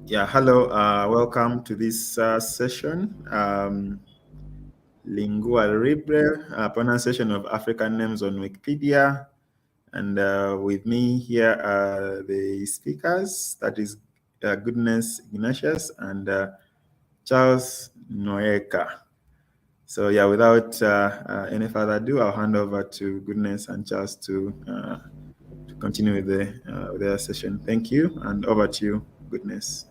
Yeah, hello. Welcome to this session. Lingua Libre, pronunciation of African names on Wikipedia. And with me here are the speakers, that is Goodness Ignatius and Charles Noeka. So yeah, without any further ado, I'll hand over to Goodness and Charles to continue with their session. Thank you, and over to you, Goodness.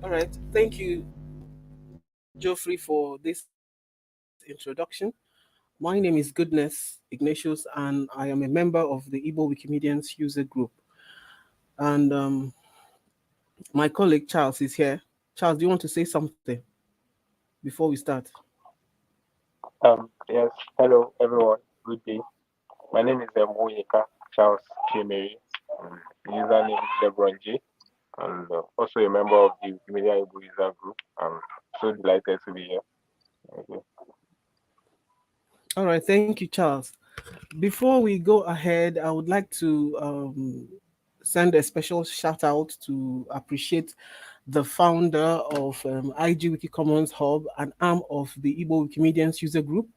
All right. Thank you, Geoffrey, for this introduction. My name is Goodness Ignatius, and I am a member of the Igbo Wikimedians user group. And my colleague Charles is here. Charles, do you want to say something before we start? Yes, hello everyone. Good day. My name is Woyeka Charles Chimeri. Username is LeBron Jay, and also a member of the Wikimedia Igbo user group. I'm so delighted to be here. Okay. All right. Thank you, Charles. Before we go ahead, I would like to send a special shout out to appreciate the founder of IG Wiki Commons Hub, an arm of the Igbo Wikimedians user group,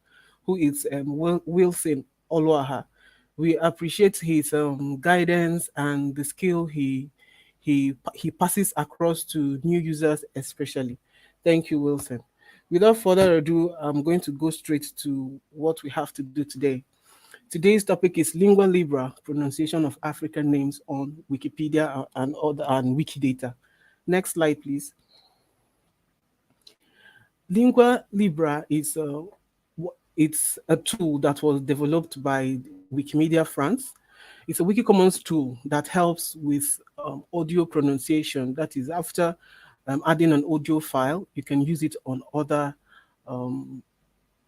who is Wilson Oluaha. We appreciate his guidance and the skill he passes across to new users, especially. Thank you, Wilson. Without further ado, I'm going to go straight to what we have to do today. Today's topic is Lingua Libre, pronunciation of African names on Wikipedia and Wikidata. Next slide, please. Lingua Libre is it's a tool that was developed by Wikimedia France. It's a Wiki Commons tool that helps with audio pronunciation. That is, after adding an audio file, you can use it on other um,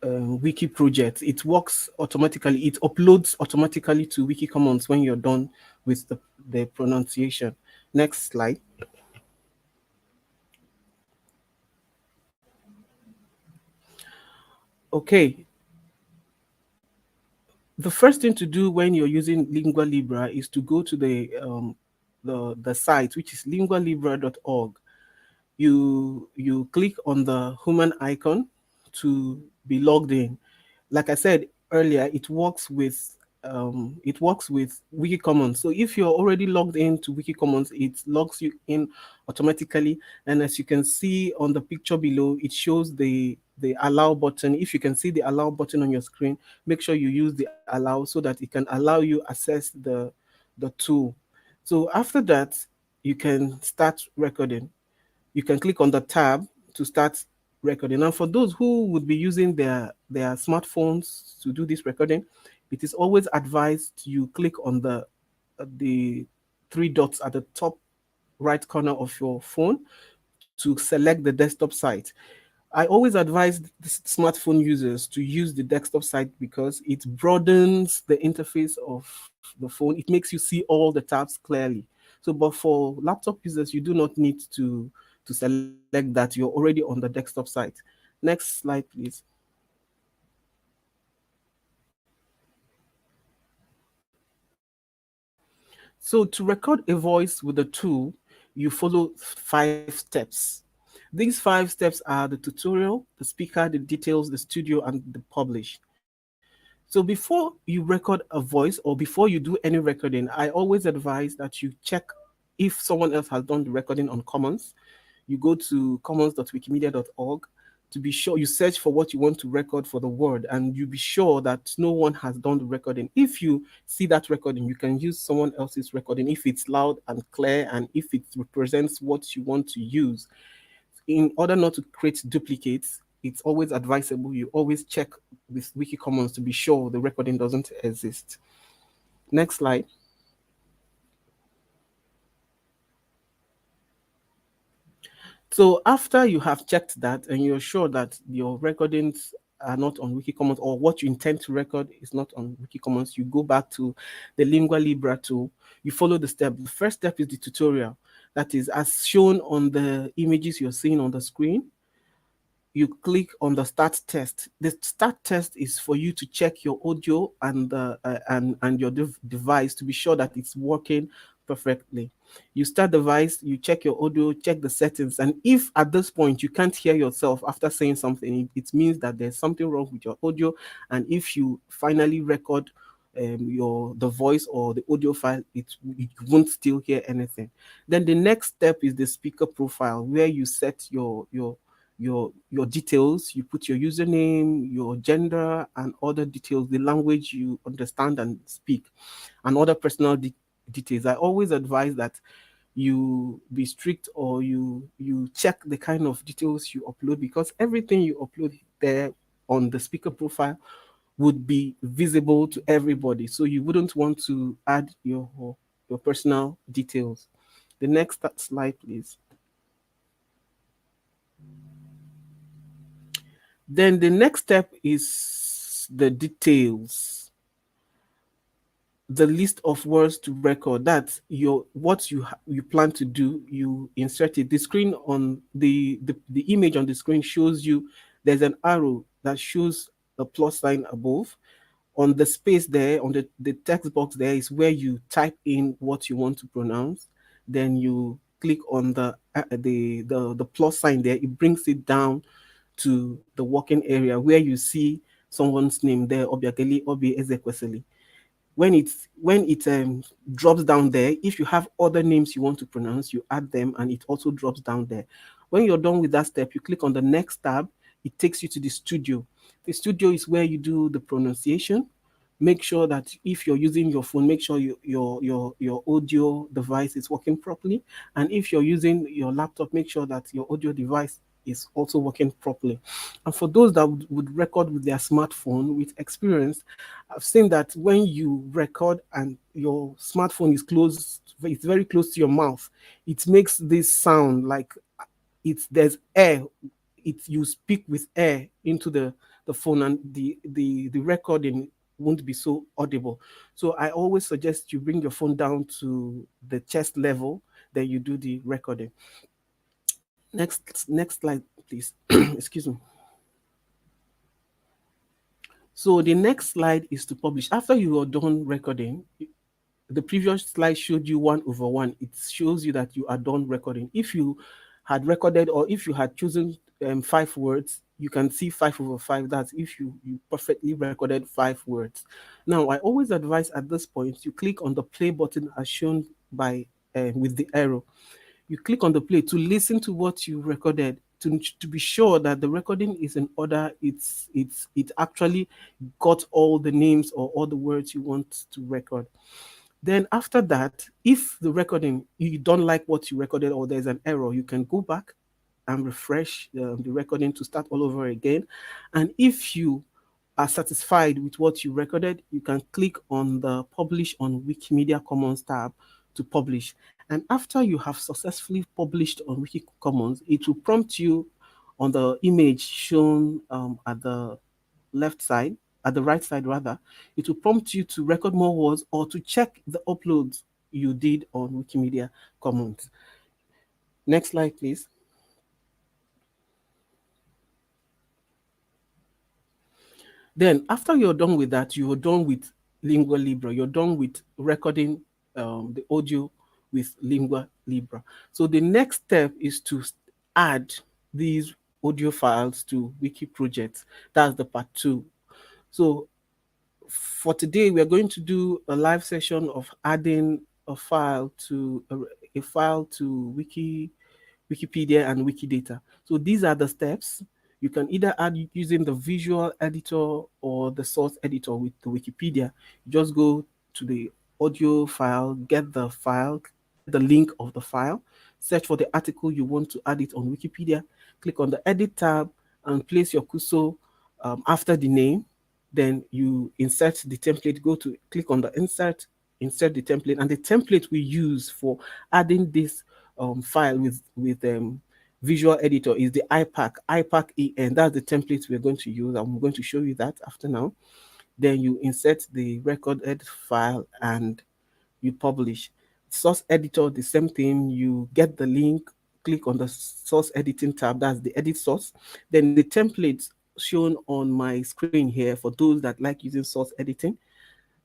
wiki projects. It works automatically. It uploads automatically to Wiki Commons when you're done with the pronunciation. Next slide. Okay. The first thing to do when you're using Lingua Libre is to go to the site, which is lingualibre.org. You click on the human icon to be logged in. Like I said earlier, it works with Wiki Commons. So if you're already logged into Wiki Commons, it logs you in automatically. And as you can see on the picture below, it shows the allow button. If you can see the allow button on your screen, make sure you use the allow so that it can allow you access the tool. So after that, you can start recording. You can click on the tab to start recording. And for those who would be using their smartphones to do this recording, it is always advised you click on the three dots at the top right corner of your phone to select the desktop site. I always advise the smartphone users to use the desktop site because it broadens the interface of the phone. It makes you see all the tabs clearly. So, but for laptop users, you do not need to select that. You're already on the desktop site. Next slide, please. So to record a voice with the tool, you follow 5 steps. These 5 steps are the tutorial, the speaker, the details, the studio, and the publish. So before you record a voice or before you do any recording, I always advise that you check if someone else has done the recording on Commons. You go to commons.wikimedia.org to be sure you search for what you want to record for the word, and you be sure that no one has done the recording. If you see that recording, you can use someone else's recording if it's loud and clear and if it represents what you want to use. In order not to create duplicates, it's always advisable you always check with Wiki Commons to be sure the recording doesn't exist. Next slide. So after you have checked that and you're sure that your recordings are not on Wiki Commons or what you intend to record is not on Wiki Commons, you go back to the Lingua Libre tool. You follow the step. The first step is the tutorial. That is as shown on the images you're seeing on the screen. You click on the start test. The start test is for you to check your audio and your device to be sure that it's working perfectly. You start the device, you check your audio, check the settings, and if at this point you can't hear yourself after saying something, it means that there's something wrong with your audio. And if you finally record the voice or the audio file, it won't still hear anything. Then the next step is the speaker profile, where you set your details. You put your username, your gender, and other details, the language you understand and speak, and other personal details. I always advise that you be strict, or you check the kind of details you upload, because everything you upload there on the speaker profile would be visible to everybody. So you wouldn't want to add your personal details. The next slide, please. Then the next step is the details, the list of words to record. That's what you plan to do. You insert it. The screen on the image on the screen shows you there's an arrow that shows a plus sign above. On the space there, on the text box there, is where you type in what you want to pronounce. Then you click on the plus sign there. It brings it down to the working area where you see someone's name there, Obiageli Obi Ezekwesili. When it drops down there, if you have other names you want to pronounce, you add them, and it also drops down there. When you're done with that step, you click on the next tab. It takes you to the studio. The studio is where you do the pronunciation. Make sure that if you're using your phone, make sure your audio device is working properly. And if you're using your laptop, make sure that your audio device is also working properly. And for those that would record with their smartphone, with experience, I've seen that when you record and your smartphone is close, it's very close to your mouth, it makes this sound like there's air. You speak with air into the phone, and the recording won't be so audible. So I always suggest you bring your phone down to the chest level, then you do the recording. Next slide, please. Excuse me. So the next slide is to publish. After you are done recording, the previous slide showed you 1/1. It shows you that you are done recording. If you had recorded, or if you had chosen 5 words, you can see 5/5. That's if you perfectly recorded 5 words. Now, I always advise at this point, you click on the play button as shown by with the arrow. You click on the play to listen to what you recorded, to be sure that the recording is in order. It actually got all the names or all the words you want to record. Then after that, if the recording, you don't like what you recorded, or there's an error, you can go back and refresh the recording to start all over again. And if you are satisfied with what you recorded, you can click on the Publish on Wikimedia Commons tab to publish. And after you have successfully published on Wiki Commons, it will prompt you on the image shown at the left side, at the right side rather. It will prompt you to record more words or to check the uploads you did on Wikimedia Commons. Next slide, please. Then after you're done with that, you're done with Lingua Libre. You're done with recording the audio with Lingua Libre. So the next step is to add these audio files to Wiki projects. That's the part 2. So for today, we're going to do a live session of adding a file to Wikipedia and Wikidata. So these are the steps. You can either add using the visual editor or the source editor with the Wikipedia. You just go to the audio file, get the link of the file, search for the article you want to add it on Wikipedia, click on the edit tab and place your cursor after the name. Then you insert the template, click on the insert the template, and the template we use for adding this file with visual editor is the IPAC EN. That's the template we're going to use. I'm going to show you that after now. Then you insert the recorded file and you publish. Source editor, the same thing. You get the link, click on the source editing tab. That's the edit source. Then the templates shown on my screen here for those that like using source editing.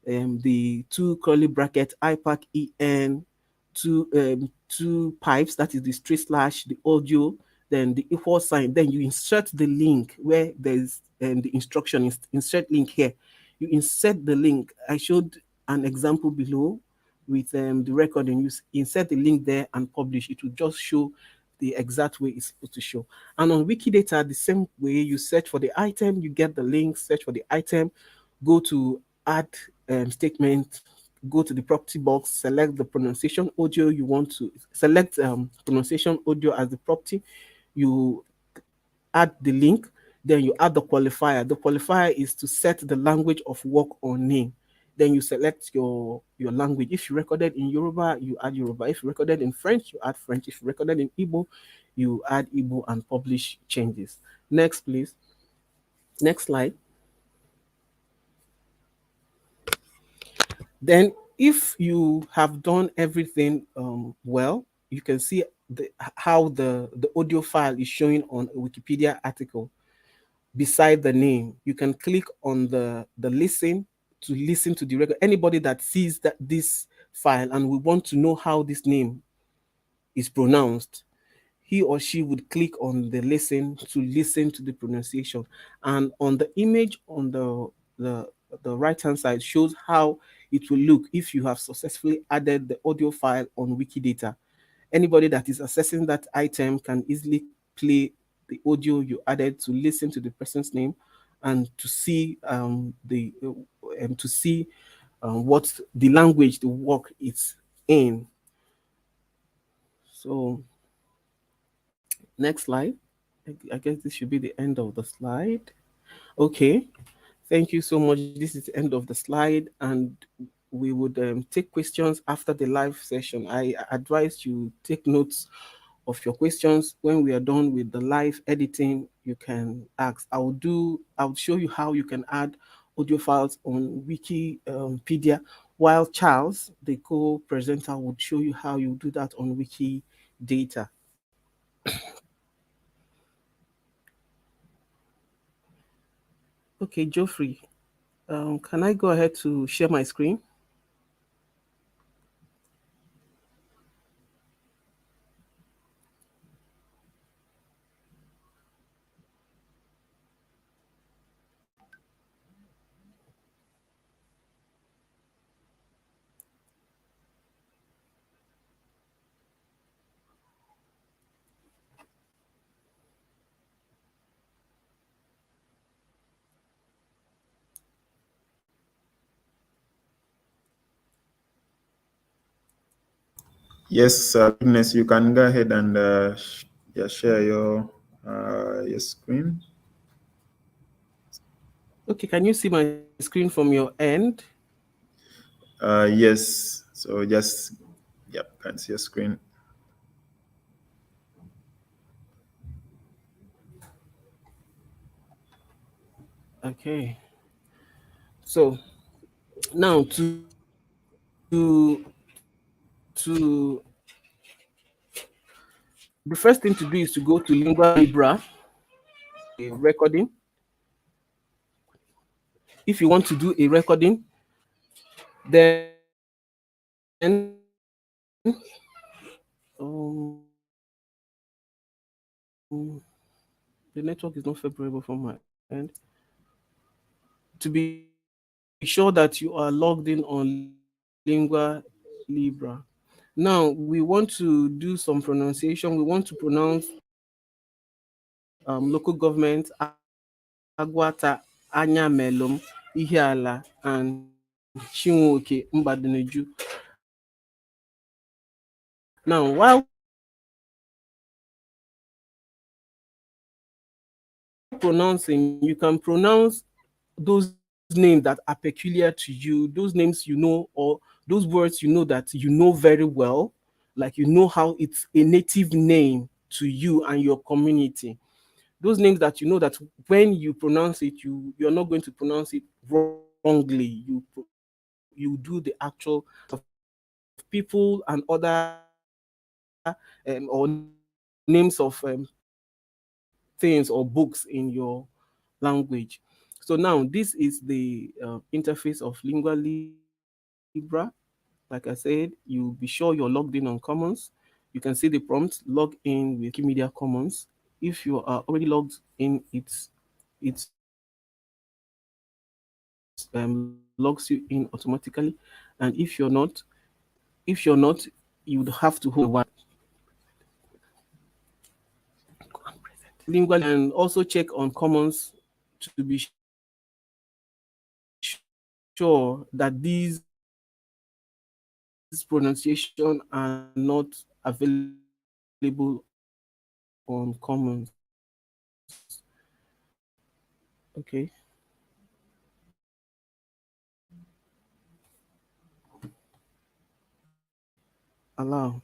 The 2 curly bracket IPAC EN two pipes, that is the straight slash, the audio, then the equal sign, then you insert the link where there's the instruction is insert link here. You insert the link. I showed an example below with the recording. You insert the link there and publish. It will just show the exact way it's supposed to show. And on Wikidata, the same way, you search for the item, you get the link, search for the item, go to add statement, go to the property box, select the pronunciation audio you want to select, pronunciation audio as the property. You add the link, then you add the qualifier. The qualifier is to set the language of work or name. Then you select your language. If you recorded in Yoruba, you add Yoruba. If you recorded in French, you add French. If you recorded in Igbo, you add Igbo and publish changes. Next, please. Next slide. Then, if you have done everything well, you can see how the audio file is showing on a Wikipedia article. Beside the name, you can click on the listen to listen to the record. Anybody that sees that this file and we want to know how this name is pronounced, he or she would click on the listen to listen to the pronunciation. And on the image on the right hand side shows how it will look if you have successfully added the audio file on Wikidata. Anybody that is accessing that item can easily play the audio you added to listen to the person's name and to see what the language the work is in. So next slide. I guess this should be the end of the slide. Okay, thank you so much. This is the end of the slide, and we would take questions after the live session. I advise you take notes of your questions. When we are done with the live editing, you can ask. I'll show you how you can add audio files on Wikipedia, while Charles, the co-presenter, would show you how you do that on Wikidata. Okay, Geoffrey, can I go ahead to share my screen? Yes, Goodness, you can go ahead and share your screen. Okay, can you see my screen from your end? Yes, so just, can see your screen. Okay. So now to the first thing to do is to go to Lingua Libre, a recording. If you want to do a recording, then the network is not favorable from my end. To be sure that you are logged in on Lingua Libre. Now we want to do some pronunciation. We want to pronounce local government, Agwata, Anyamelum, Ihiala, and Chinwoke, Mbadineju. Now, while pronouncing, you can pronounce those names that are peculiar to you, those names you know, or those words you know that you know very well, like you know how it's a native name to you and your community. Those names that you know that when you pronounce it, you're not going to pronounce it wrongly. You do the actual of people and other or names of things or books in your language. So now this is the interface of Lingua Libre. Like I said, you be sure you're logged in on Commons. You can see the prompt, log in with Wikimedia Commons. If you are already logged in, it logs you in automatically. And if you're not, you'd have to hold one. Lingually, and also check on Commons to be sure that these pronunciation are not available on Commons. Okay. Allow.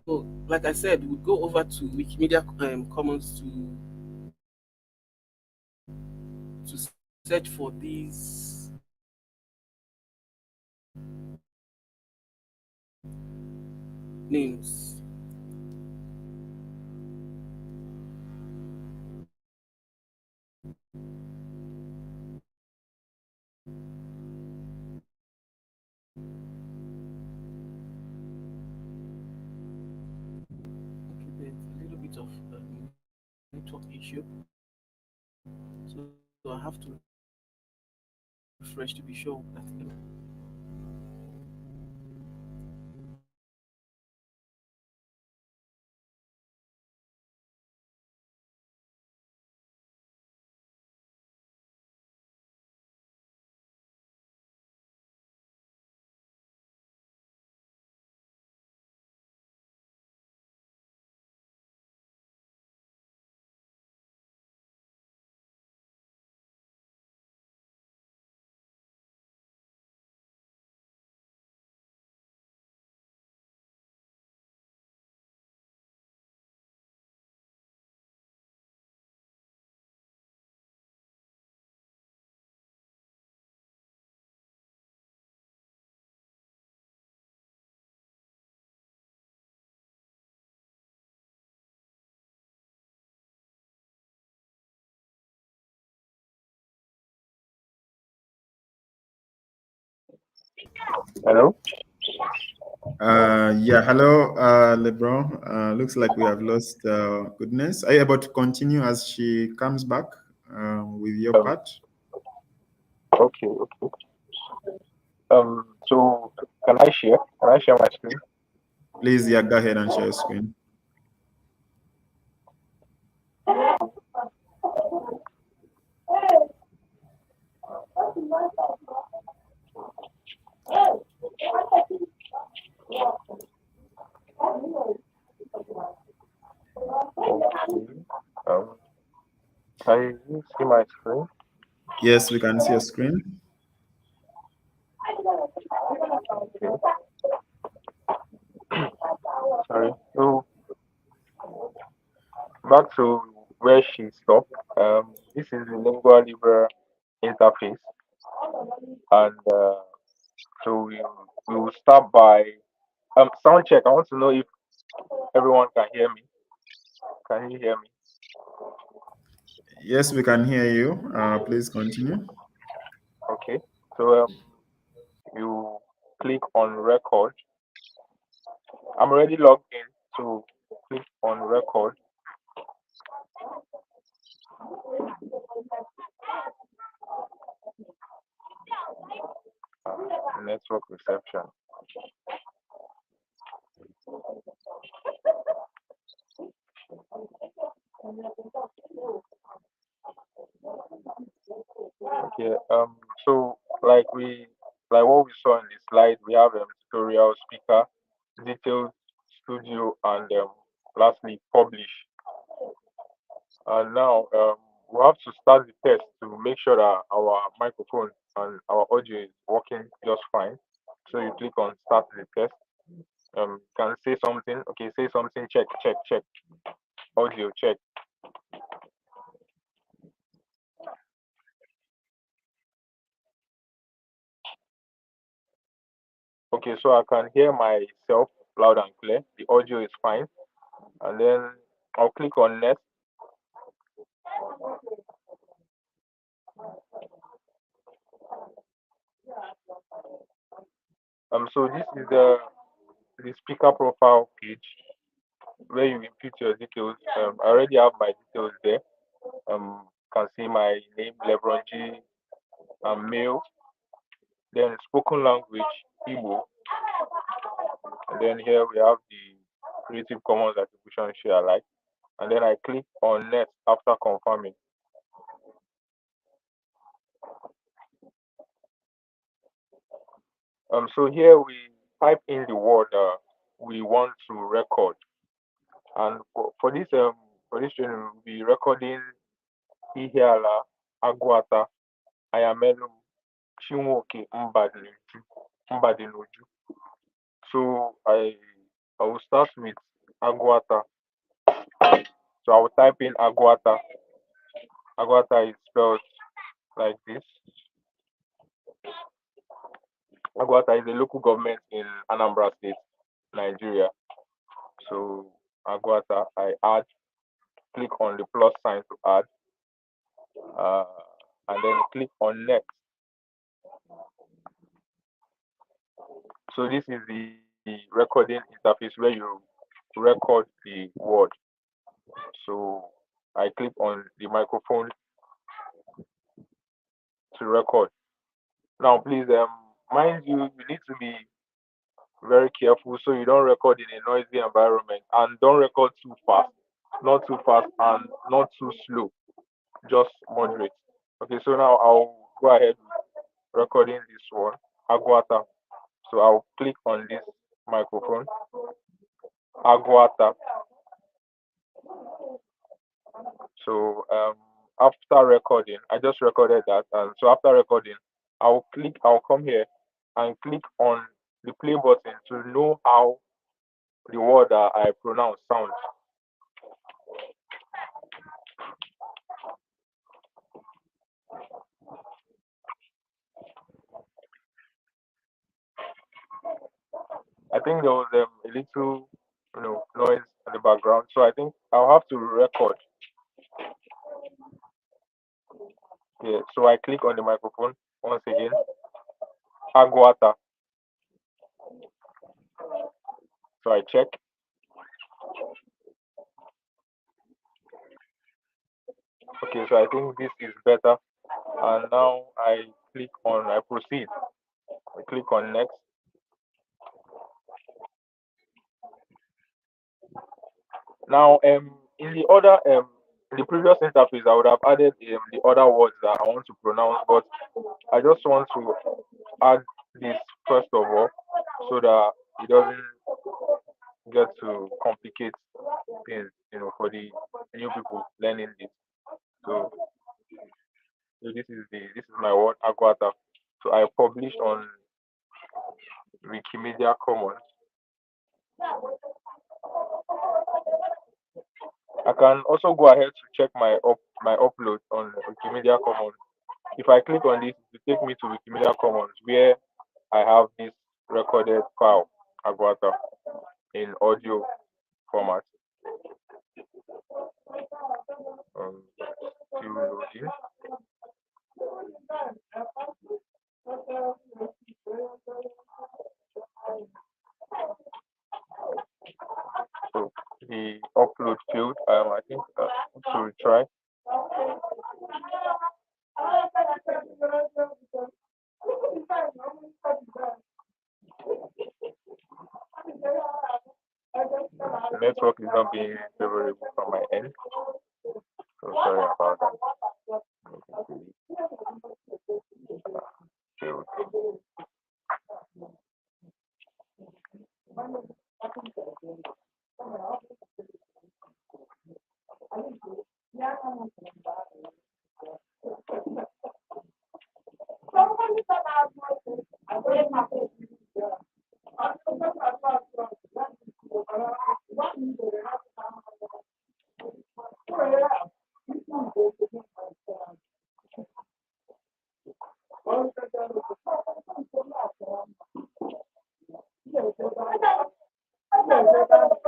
So, like I said, we go over to Wikimedia Commons to search for these names. Okay, there's a little bit of network issue, so I have to refresh to be sure that. Hello? Yeah, hello, LeBron. Looks like we have lost Goodness. Are you able to continue as she comes back with your Um, part? okay, okay. So can I share? Can I share my screen? Please, yeah, go ahead and share your screen. Okay. Um, can you see my screen? Yes, we can see your screen. Okay. Sorry. So back to where she stopped. This is the Lingua Libre interface, and so we will start by sound check. I want to know if everyone can hear me. Can you hear me? Yes, we can hear you. Please continue. Okay. So you click on record. I'm already logged in. So click on record. Network reception. Okay. So like what we saw in the slide, we have tutorial, speaker, detailed, studio, and lastly publish. And now we have to start the test to make sure that our microphone and our audio is working just fine. So you click on start the test. Can say something. Okay, say something. Check, check, check. Audio check. Okay, so I can hear myself loud and clear. The audio is fine. And then I'll click on next. So this is the speaker profile page where you input your details. I already have my details there. Can see my name, LeBron Jay, male. Then spoken language, Igbo. And then here we have the Creative Commons Attribution Share Alike. And then I click on next after confirming. So here we type in the word we want to record, and for this training we'll be recording Ihiala Agwata Ayamelu Chinwoke Mbadinuju. So I will start with Agwata. So I will type in Agwata. Agwata is spelled like this. Agwata is a local government in Anambra State, Nigeria. So Agwata, I add, click on the plus sign to add, and then click on next. So this is the recording interface where you record the word. So I click on the microphone to record. Now please, mind you, you need to be very careful so you don't record in a noisy environment, and don't record too fast, not too fast and not too slow, just moderate. Okay, so now I'll go ahead with recording this one, Agwata. So I'll click on this microphone, Agwata. So after recording, I just recorded that, and so after recording, I'll come here and click on the play button to know how the word that I pronounce sounds. I think there was a little, noise in the background, so I think I'll have to record. Yeah, so I click on the microphone once again, Agwata. So I check. Okay, so I think this is better. And now I proceed. I click on next. Now, in the previous interface, I would have added the other words that I want to pronounce, but I just want to add this first of all, so that it doesn't get to complicate things, for the new people learning this. So, this is my word, Agwata. So I published on Wikimedia Commons. I can also go ahead to check my upload on Wikimedia Commons. If I click on this, it will take me to Wikimedia Commons where I have this recorded file, Agwata, in audio format. Still loading. So the upload field, I think to retry. The network is not being favorable from my end, so sorry about that.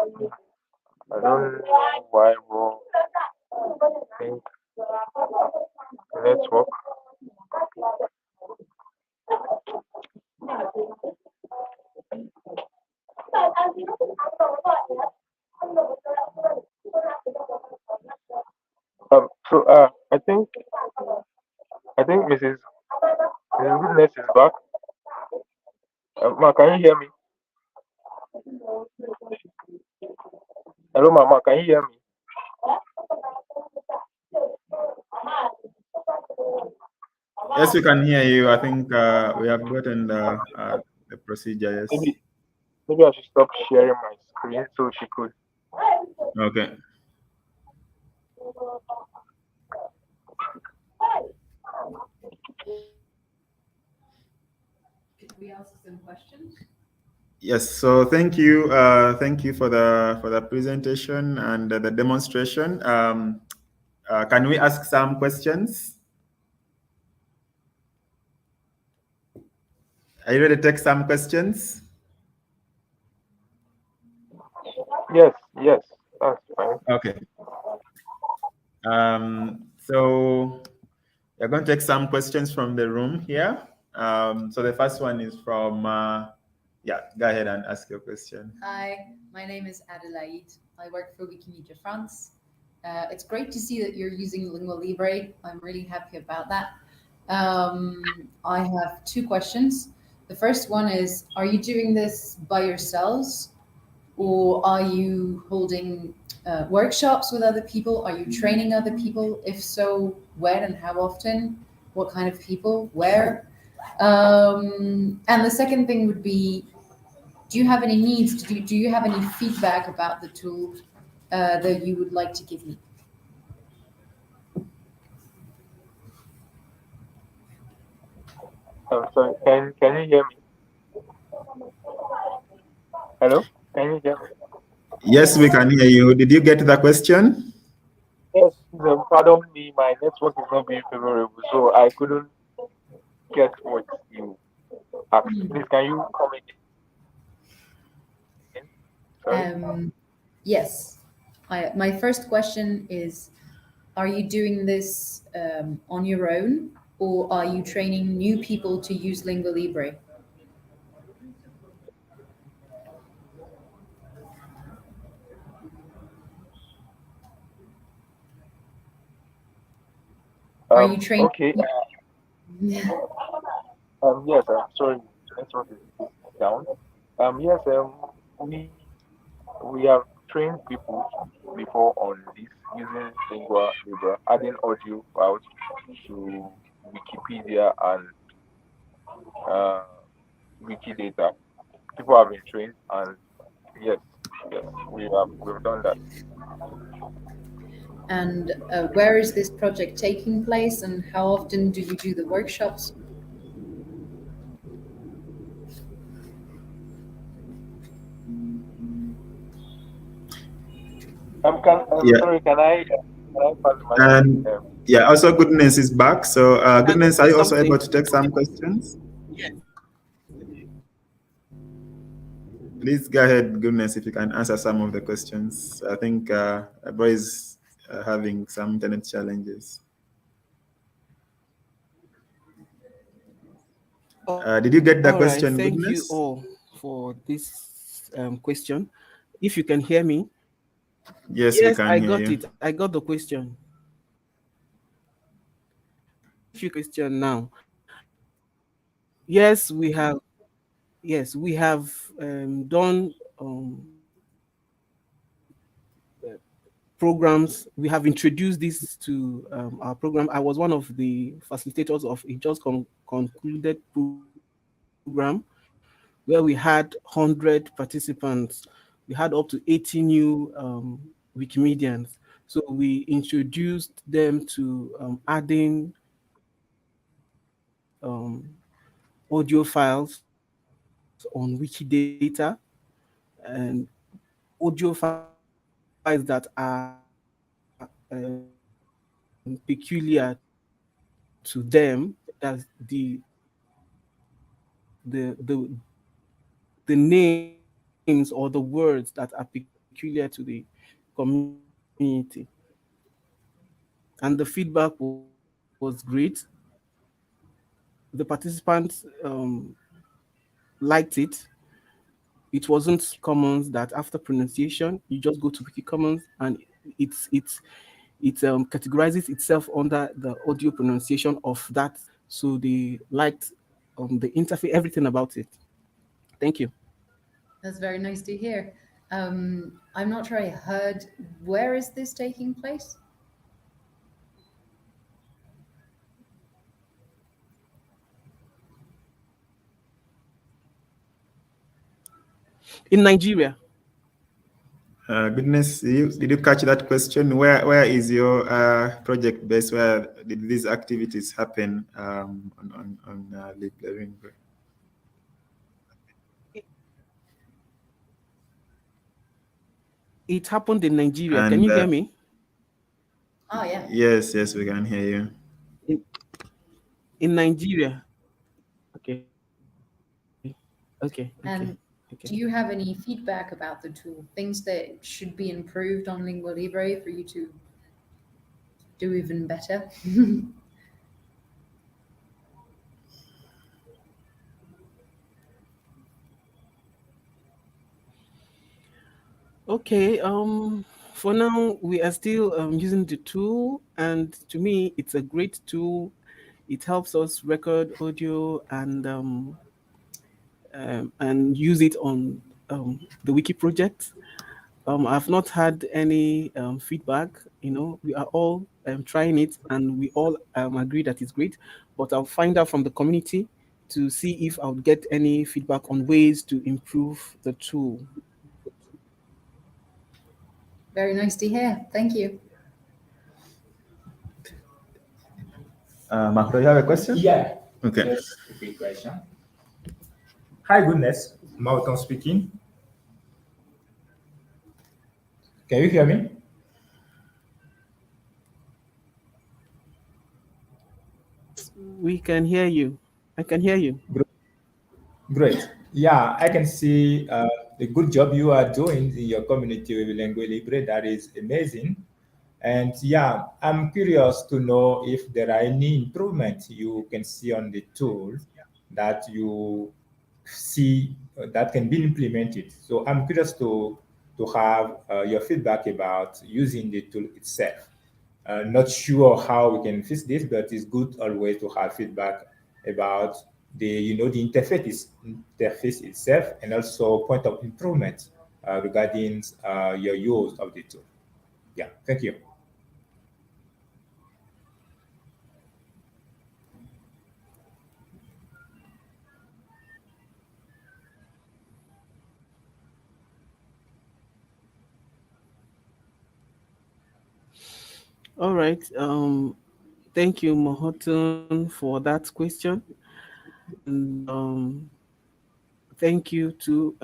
I don't know why, but I think network. So I think Mrs. Goodness is back. Ma, can you hear me? Hello, Mama, can you hear me? Yes, we can hear you. I think we have gotten the procedure. Yes. Maybe maybe I should stop sharing my screen so she could. Okay. Could we ask some questions? Yes. So thank you for the presentation and the demonstration. Can we ask some questions? Are you ready to take some questions? Yes, yes, that's fine. Okay. So we're going to take some questions from the room here. So the first one is from, yeah, go ahead and ask your question. Hi, my name is Adelaide. I work for Wikimedia France. It's great to see that you're using Lingua Libre. I'm really happy about that. I have two questions. The first one is, are you doing this by yourselves, or are you holding workshops with other people? Are you training other people? If so, when and how often? What kind of people? Where? And the second thing would be, do you have any needs? Do you have any feedback about the tool that you would like to give me? Sorry, can you hear me? Hello, can you hear me? Yes, we can hear you. Did you get the question? Yes, pardon me, my network is not being favorable, so I couldn't get what you asked. Please, can you come again? Sorry. Yes. My first question is, are you doing this on your own, or are you training new people to use Lingua Libre? Are you training? Okay. Yes. Sorry, network is down. Yes. We we have trained people before on this using Lingua Libre, adding audio files to Wikipedia and uh, Wikidata. People have been trained, and yes, yes, we've done that. And where is this project taking place, and how often do you do the workshops? Yeah. Sorry, can I pass the mic And to yeah, also Goodness is back. So Can I Goodness, are say you also able something? to take some questions? Yes. Please go ahead, Goodness, if you can answer some of the questions. I think Boy is having some internet challenges. Did you get the All right. question, Thank you Goodness? all for this question. If you can hear me. Yes, we Yes, can I hear got you. it. I got the question. If you question now. Yes, we have. Yes, we have done programs. We have introduced this to our program. I was one of the facilitators of a just concluded program where we had 100 participants. We had up to 80 new Wikimedians. So we introduced them to adding audio files on Wikidata and audio files that are peculiar to them. That the names or the words that are peculiar to them. peculiar to the community. And the feedback was great. The participants liked it. It wasn't commons that after pronunciation you just go to Wiki Commons and it categorizes itself under the audio pronunciation of that. So they liked the interface, everything about it. Thank you. That's very nice to hear. I'm not sure I heard, where is this taking place? In Nigeria. Goodness, did you catch that question? Where is your project based? Where did these activities happen on Lingua? It happened in Nigeria. Can And you hear me? Oh, yeah. yes, we can hear you. In Nigeria. Okay. And do you have any feedback about the tool? Things that should be improved on Lingua Libre for you to do even better? Okay. For now, we are still using the tool, and to me, it's a great tool. It helps us record audio and use it on the Wiki project. I've not had any feedback. You know, we are all trying it, and we all agree that it's great. But I'll find out from the community to see if I'll get any feedback on ways to improve the tool. Very nice to hear. Thank you. Marco, you have a question? Yeah. Okay. Just a quick question. Hi, goodness. Malton speaking. Can you hear me? We can hear you. I can hear you. Great. Yeah, I can see the good job you are doing in your community with Lingua Libre. That is amazing. And yeah, I'm curious to know if there are any improvements you can see on the tool that you see that can be implemented. So I'm curious to have your feedback about using the tool itself. Not sure how we can fix this, but it's good always to have feedback about the interface itself, and also point of improvement regarding your use of the tool. Yeah, thank you. All right. Thank you, Mohoton, for that question. And thank you to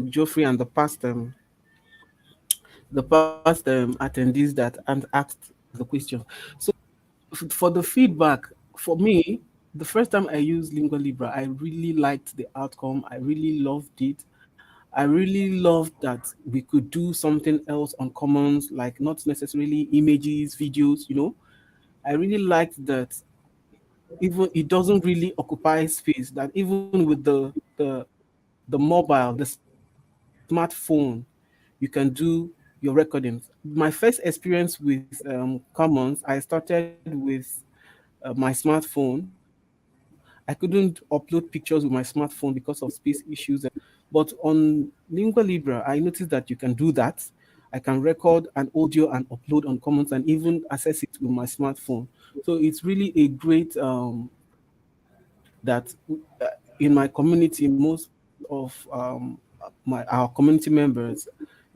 Geoffrey and the past attendees that and asked the question. So for the feedback, for me, the first time I used Lingua Libre, I really liked the outcome. I really loved it. I really loved that we could do something else on Commons, like not necessarily images, videos, you know. I really liked that even it doesn't really occupy space, that even with the mobile, the smartphone, you can do your recordings. My first experience with Commons, I started with my smartphone. I couldn't upload pictures with my smartphone because of space issues. But on Lingua Libre, I noticed that you can do that. I can record an audio and upload on Commons and even access it with my smartphone. So it's really a great that in my community, most of our community members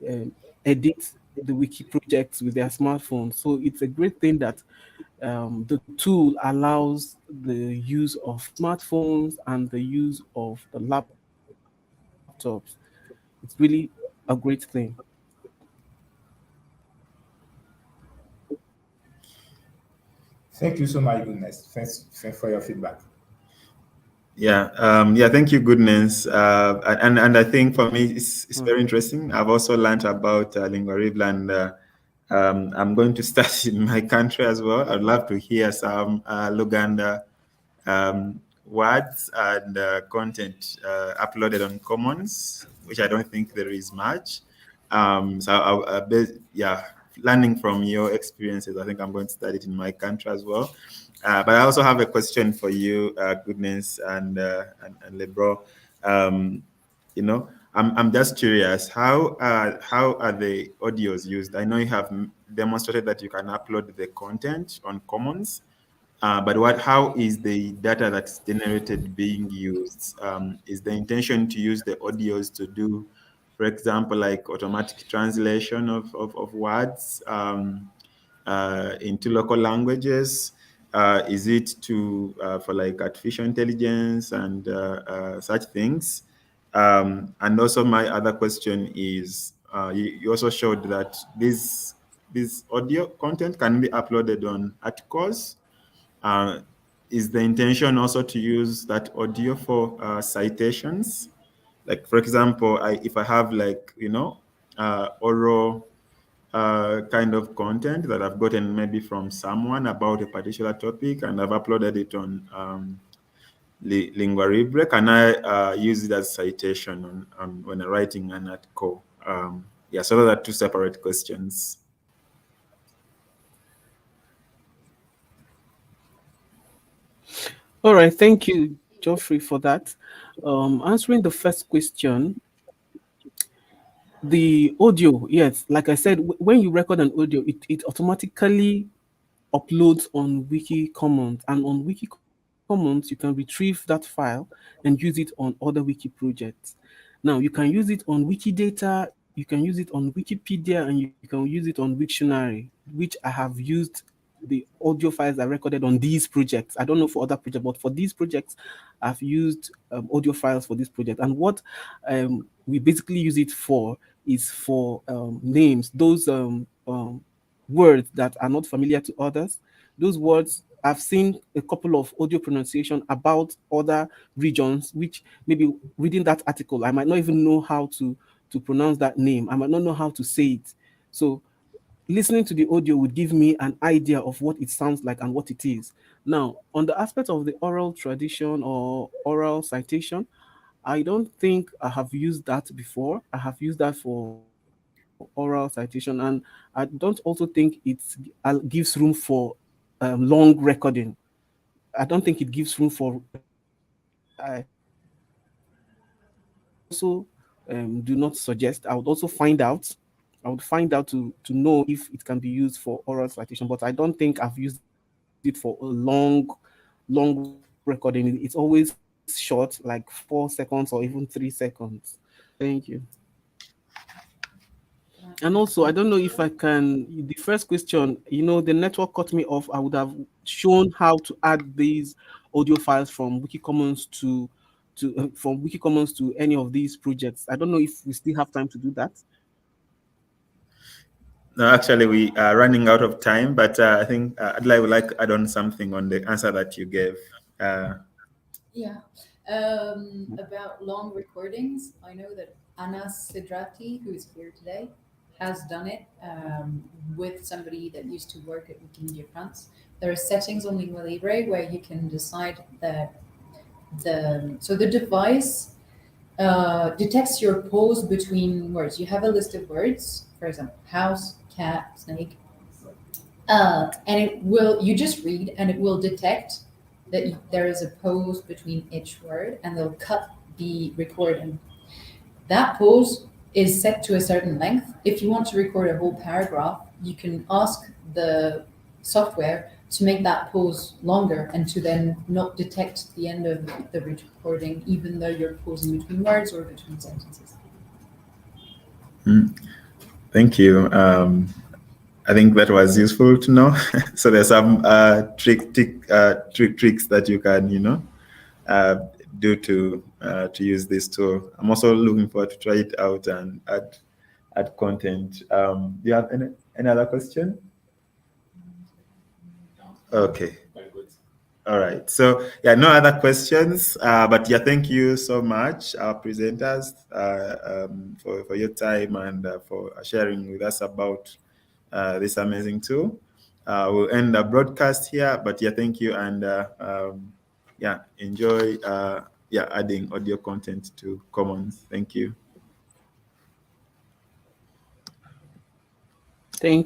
um, edit the wiki projects with their smartphones. So it's a great thing that the tool allows the use of smartphones and the use of the laptops. It's really a great thing. Thank you so much, goodness. Thanks for your feedback. Yeah, thank you, Goodness. And I think for me, it's very interesting. I've also learned about Lingua Libre, and I'm going to start in my country as well. I'd love to hear some Luganda words and content uploaded on Commons, which I don't think there is much. Learning from your experiences, I think I'm going to study it in my country as well. But I also have a question for you, Goodness and Lebro. I'm just curious, how are the audios used? I know you have demonstrated that you can upload the content on Commons, but how is the data that's generated being used? Is the intention to use the audios to do, for example, like automatic translation of words into local languages? Is it for like artificial intelligence and such things? And also my other question is, you also showed that this audio content can be uploaded on articles. Is the intention also to use that audio for citations? Like, for example, if I have like, oral kind of content that I've gotten maybe from someone about a particular topic and I've uploaded it on Lingua Libre, can I use it as citation when I'm writing an article? So those are two separate questions. All right, thank you, Geoffrey, for that. Answering the first question, the audio, yes, like I said, when you record an audio, it automatically uploads on Wiki Commons, and on Wiki Commons, you can retrieve that file and use it on other Wiki projects. Now, you can use it on Wikidata, you can use it on Wikipedia, and you can use it on Wiktionary, which I have used the audio files I recorded on these projects. I don't know for other projects, but for these projects, I've used audio files for this project. And what we basically use it for is for names, those words that are not familiar to others. Those words, I've seen a couple of audio pronunciation about other regions, which maybe reading that article, I might not even know how to pronounce that name. I might not know how to say it. So listening to the audio would give me an idea of what it sounds like and what it is. Now, on the aspect of the oral tradition or oral citation, I don't think I have used that before. I have used that for oral citation, and I don't also think it gives room for long recording. I don't think it gives room for I also do not suggest. I would also find out. I would find out to know if it can be used for oral citation, but I don't think I've used it for a long recording. It's always short, like 4 seconds or even 3 seconds. Thank you. And also, I don't know if I can. The first question, the network cut me off. I would have shown how to add these audio files from Wiki Commons to any of these projects. I don't know if we still have time to do that. No, actually, we are running out of time, but I think Adlai would like to add on something on the answer that you gave. About long recordings, I know that Anas Sidrati, who is here today, has done it with somebody that used to work at Wikimedia France. There are settings on Lingua Libre where you can decide that the device detects your pause between words. You have a list of words, for example, house, cat, snake, and you just read and it will detect that there is a pause between each word, and they'll cut the recording. That pause is set to a certain length. If you want to record a whole paragraph, you can ask the software to make that pause longer and to then not detect the end of the recording, even though you're pausing between words or between sentences. Thank you. I think that was useful to know. So there's some tricks that you can, do to use this tool. I'm also looking forward to try it out and add content. Do you have any other question? Okay. All right. So yeah, no other questions. But yeah, thank you so much, our presenters, for your time and for sharing with us about this amazing tool. We'll end the broadcast here. But yeah, thank you, and yeah, enjoy adding audio content to Commons. Thank you.